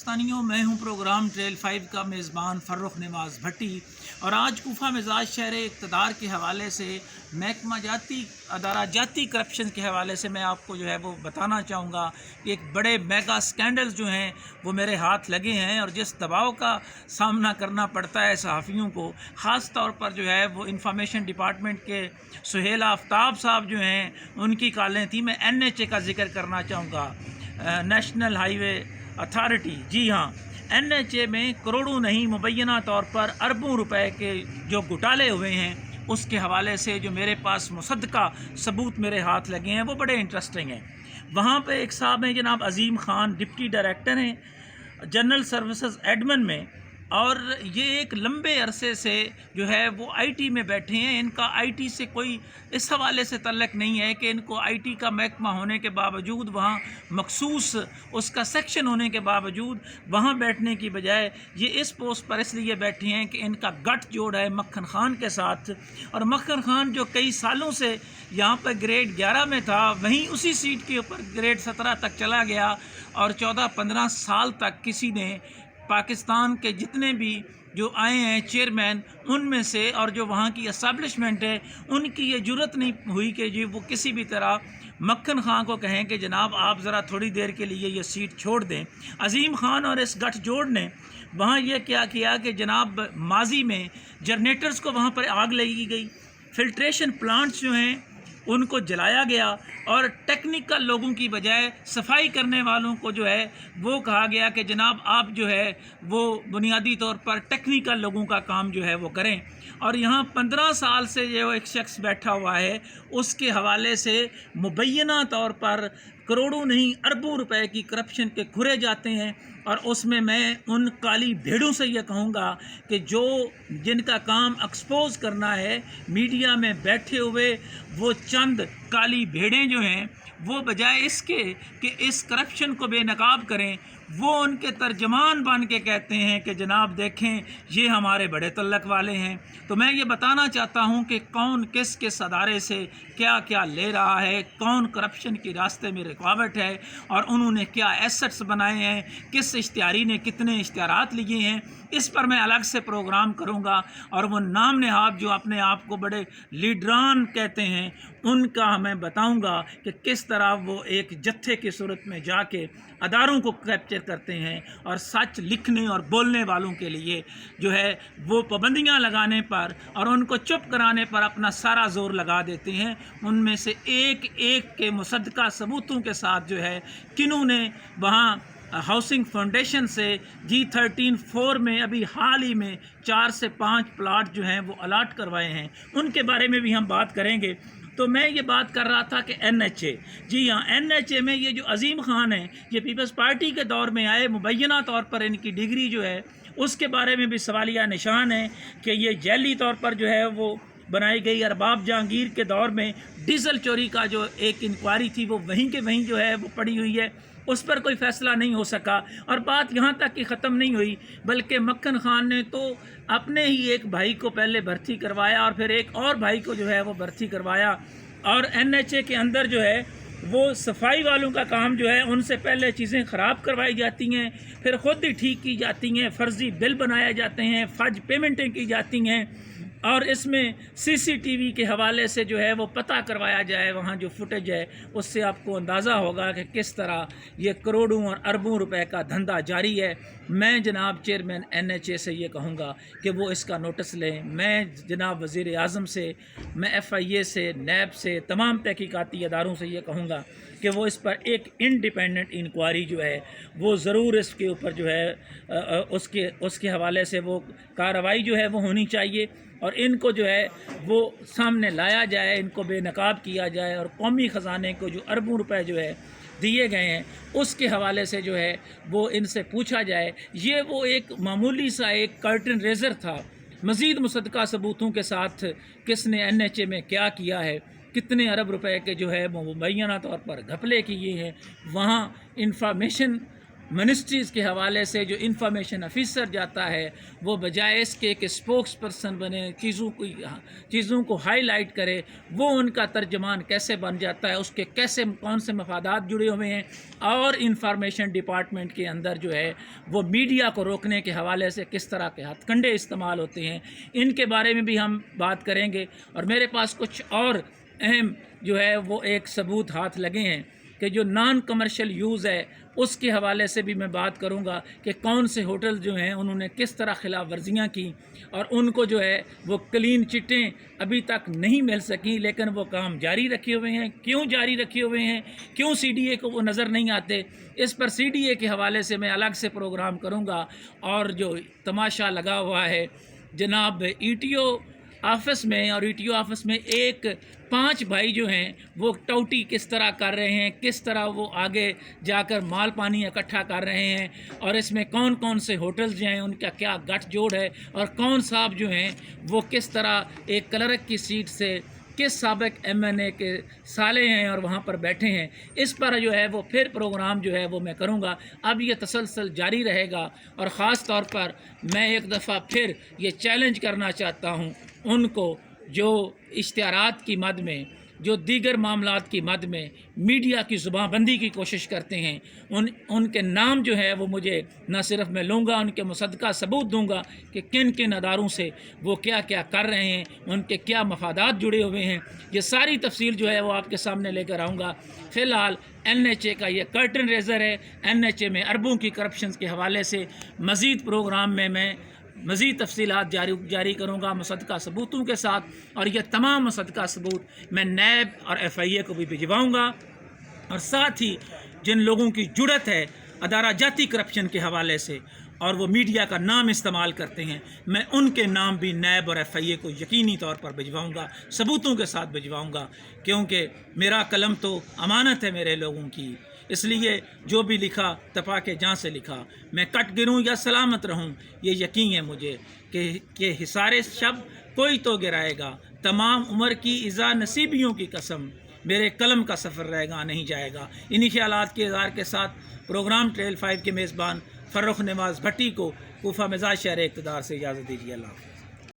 पाकिस्तानियों, मैं हूं प्रोग्राम ट्रेल 5 का मेज़बान फ़र्रुख नवाज़ भट्टी और आज कोफा मिजाज शहर इक़्तिदार के हवाले से महकमा जाती अदारा जाती करप्शन के हवाले से मैं आपको जो है वो बताना चाहूँगा कि एक बड़े मेगा स्कैंडल्स जो हैं वो मेरे हाथ लगे हैं और जिस दबाव का सामना करना पड़ता है सहाफ़ियों को, ख़ास तौर पर जो है वो इंफॉर्मेशन डिपार्टमेंट के सुहेल आफ्ताब साहब जो हैं उनकी कॉलें थी। मैं NHA का जिक्र करना चाहूँगा, नेशनल हाईवे अथॉरिटी। जी हाँ, NHA में करोड़ों नहीं मुबैना तौर पर अरबों रुपए के जो घोटाले हुए हैं उसके हवाले से जो मेरे पास मुसद्दका सबूत मेरे हाथ लगे हैं वो बड़े इंटरेस्टिंग हैं। वहाँ पे एक साहब हैं जनाब अज़ीम ख़ान, डिप्टी डायरेक्टर हैं जनरल सर्विसेज एडमिन में, और ये एक लंबे अरसे से जो है वो IT में बैठे हैं। इनका IT से कोई इस हवाले से तल्लक नहीं है कि इनको IT का महकमा होने के बावजूद, वहाँ मखसूस उसका सेक्शन होने के बावजूद वहाँ बैठने की बजाय ये इस पोस्ट पर इसलिए बैठे हैं कि इनका गठ जोड़ है मक्खन ख़ान के साथ। और मक्खन ख़ान जो कई सालों से यहाँ पर ग्रेड 11 में था, वहीं उसी सीट के ऊपर ग्रेड 17 तक चला गया और 14-15 साल तक किसी ने पाकिस्तान के जितने भी जो आए हैं चेयरमैन उनमें से और जो वहाँ की इस्टेब्लिशमेंट है उनकी ये जुर्रत नहीं हुई कि जी वो किसी भी तरह मक्खन ख़ान को कहें कि जनाब आप ज़रा थोड़ी देर के लिए ये सीट छोड़ दें। अज़ीम ख़ान और इस गठजोड़ ने वहाँ ये क्या किया कि जनाब माजी में जनरेटर्स को वहाँ पर आग लगी गई, फिल्ट्रेशन प्लांट्स जो हैं उनको जलाया गया और टेक्निकल लोगों की बजाय सफाई करने वालों को जो है वो कहा गया कि जनाब आप जो है वो बुनियादी तौर पर टेक्निकल लोगों का काम जो है वो करें। और यहाँ 15 साल से जो एक शख्स बैठा हुआ है उसके हवाले से मुबैना तौर पर करोड़ों नहीं अरबों रुपए की करप्शन के खुरे जाते हैं। और उसमें मैं उन काली भेड़ों से ये कहूँगा कि जो जिनका काम एक्सपोज करना है मीडिया में बैठे हुए वो चंद काली भेड़ें जो हैं वो बजाय इसके कि इस करप्शन को बेनकाब करें, वो उनके तर्जमान बन के कहते हैं कि जनाब देखें ये हमारे बड़े तल्लक वाले हैं। तो मैं ये बताना चाहता हूं कि कौन किस किस अदारे से क्या क्या ले रहा है, कौन करप्शन के रास्ते में रुकावट है और उन्होंने क्या एसेट्स बनाए हैं, किस इश्तिहारी ने कितने इश्तिहारात लिए हैं, इस पर मैं अलग से प्रोग्राम करूंगा। और वो नाम नहाब जो अपने आप को बड़े लीडरान कहते हैं उनका मैं बताऊंगा कि किस तरह वो एक जत्थे की सूरत में जाके अदारों को कैप्चर करते हैं और सच लिखने और बोलने वालों के लिए जो है वो पाबंदियां लगाने पर और उनको चुप कराने पर अपना सारा जोर लगा देते हैं। उनमें से एक एक के मुसद्दका सबूतों के साथ जो है किन्हों ने वहाँ हाउसिंग फाउंडेशन से G13-4 में अभी हाल ही में 4 से 5 प्लाट जो हैं वो अलाट करवाए हैं, उनके बारे में भी हम बात करेंगे। तो मैं ये बात कर रहा था कि NHA, जी हाँ, NHA में ये जो अज़ीम ख़ान हैं ये पीपल्स पार्टी के दौर में आए, मुबैना तौर पर इनकी डिग्री जो है उसके बारे में भी सवालिया निशान है कि ये जैली तौर पर जो है वो बनाई गई। अरबाब जहांगीर के दौर में डीजल चोरी का जो एक इंक्वायरी थी वो वहीं के वहीं जो है वो पड़ी हुई है, उस पर कोई फ़ैसला नहीं हो सका। और बात यहाँ तक कि ख़त्म नहीं हुई बल्कि मक्खन ख़ान ने तो अपने ही एक भाई को पहले भर्ती करवाया और फिर एक और भाई को जो है वो भर्ती करवाया। और NHA के अंदर जो है वो सफाई वालों का काम जो है उनसे पहले चीज़ें ख़राब करवाई जाती हैं, फिर ख़ुद ही ठीक की जाती हैं, फ़र्ज़ी बिल बनाए जाते हैं, फर्ज पेमेंटें की जाती हैं और इसमें CCTV के हवाले से जो है वो पता करवाया जाए, वहाँ जो फुटेज है उससे आपको अंदाज़ा होगा कि किस तरह ये करोड़ों और अरबों रुपए का धंधा जारी है। मैं जनाब चेयरमैन NHA से ये कहूँगा कि वो इसका नोटिस लें। मैं जनाब वज़ीर आज़म से, मैं FIA से, NAB से, तमाम तहकीकाती अदारों से ये कहूँगा कि वो इस पर एक इंडिपेंडेंट इंक्वायरी जो है वो ज़रूर इसके ऊपर जो है उसके हवाले से वो कार्रवाई जो है वो होनी चाहिए और इनको जो है वो सामने लाया जाए, इनको बेनकाब किया जाए और कौमी ख़जाने को जो अरबों रुपए जो है दिए गए हैं उसके हवाले से जो है वो इनसे पूछा जाए। ये वो एक मामूली सा एक कर्टन रेजर था, मज़ीद मुसद्दका सबूतों के साथ किसने NHA में क्या किया है, कितने अरब रुपए के जो है मुबैना तौर पर घपले किए हैं, वहाँ इंफॉर्मेशन मिनिस्ट्रीज़ के हवाले से जो इंफॉर्मेशन ऑफिसर जाता है वो बजाय इसके कि स्पोक्स पर्सन बने, चीज़ों को हाईलाइट करे, वो उनका तर्जमान कैसे बन जाता है, उसके कैसे कौन से मफादात जुड़े हुए हैं, और इंफॉर्मेशन डिपार्टमेंट के अंदर जो है वो मीडिया को रोकने के हवाले से किस तरह के हथकंडे इस्तेमाल होते हैं, इनके बारे में भी हम बात करेंगे। और मेरे पास कुछ और अहम जो है वो एक सबूत हाथ लगे हैं कि जो नॉन कमर्शियल यूज़ है उसके हवाले से भी मैं बात करूंगा कि कौन से होटल जो हैं उन्होंने किस तरह खिलाफ वर्जियाँ की और उनको जो है वो क्लीन चिटें अभी तक नहीं मिल सकी, लेकिन वो काम जारी रखे हुए हैं। क्यों जारी रखे हुए हैं, क्यों CDA को वो नज़र नहीं आते, इस पर CDA के हवाले से मैं अलग से प्रोग्राम करूँगा। और जो तमाशा लगा हुआ है जनाब ETO ऑफिस में, और ETO ऑफिस में 5 भाई जो हैं वो टौटी किस तरह कर रहे हैं, किस तरह वो आगे जाकर माल पानी इकट्ठा कर रहे हैं, और इसमें कौन कौन से होटल्स जो हैं उनका क्या गठजोड़ है, और कौन साहब जो हैं वो किस तरह एक क्लर्क की सीट से किस साबिक MNA के साले हैं और वहाँ पर बैठे हैं, इस पर जो है वो फिर प्रोग्राम जो है वो मैं करूँगा। अब ये तसलसल जारी रहेगा। और ख़ास तौर पर मैं एक दफ़ा फिर ये चैलेंज करना चाहता हूँ उनको जो इश्तिहारात की मद में, जो दीगर मामलात की मद में मीडिया की ज़ुबानबंदी की कोशिश करते हैं, उनके नाम जो है वो मुझे न सिर्फ मैं लूँगा, उनके मुसद्दक़ा सबूत दूँगा कि किन किन अदारों से वो क्या क्या कर रहे हैं, उनके क्या मफादात जुड़े हुए हैं। ये सारी तफसील जो है वो आपके सामने लेकर आऊँगा। फ़िलहाल NHA का ये कर्टन रेज़र है। NHA में अरबों की करप्शन के हवाले से मज़ीद प्रोग्राम में मैं मज़ीद तफसीलात जारी करूँगा मुसद्दक़ा सबूतों के साथ, और ये तमाम मुसद्दक़ा सबूत मैं नैब और FIA को भी भिजवाऊँगा। और साथ ही जिन लोगों की जुड़त है अदारा जाती करप्शन के हवाले से और वो मीडिया का नाम इस्तेमाल करते हैं, मैं उनके नाम भी नैब और FIA को यकीनी तौर पर भिजवाऊँगा, सबूतों के साथ भिजवाऊँगा, क्योंकि मेरा कलम तो अमानत है मेरे लोगों की। इसलिए जो भी लिखा तपा के जहाँ से लिखा, मैं कट गिरूँ या सलामत रहूँ, ये यकीन है मुझे कि हिसारे शब कोई तो गिराएगा, तमाम उम्र की इज़ा नसीबियों की कसम, मेरे कलम का सफ़र रहेगा नहीं जाएगा। इन्हीं ख्यालात के इज़हार के साथ प्रोग्राम ट्रेल 5 के मेज़बान फ़र्रुख नवाज़ भट्टी को कोफा मिजाज शहर इक़्तिदार से इजाज़त दीजिए। अल्लाह।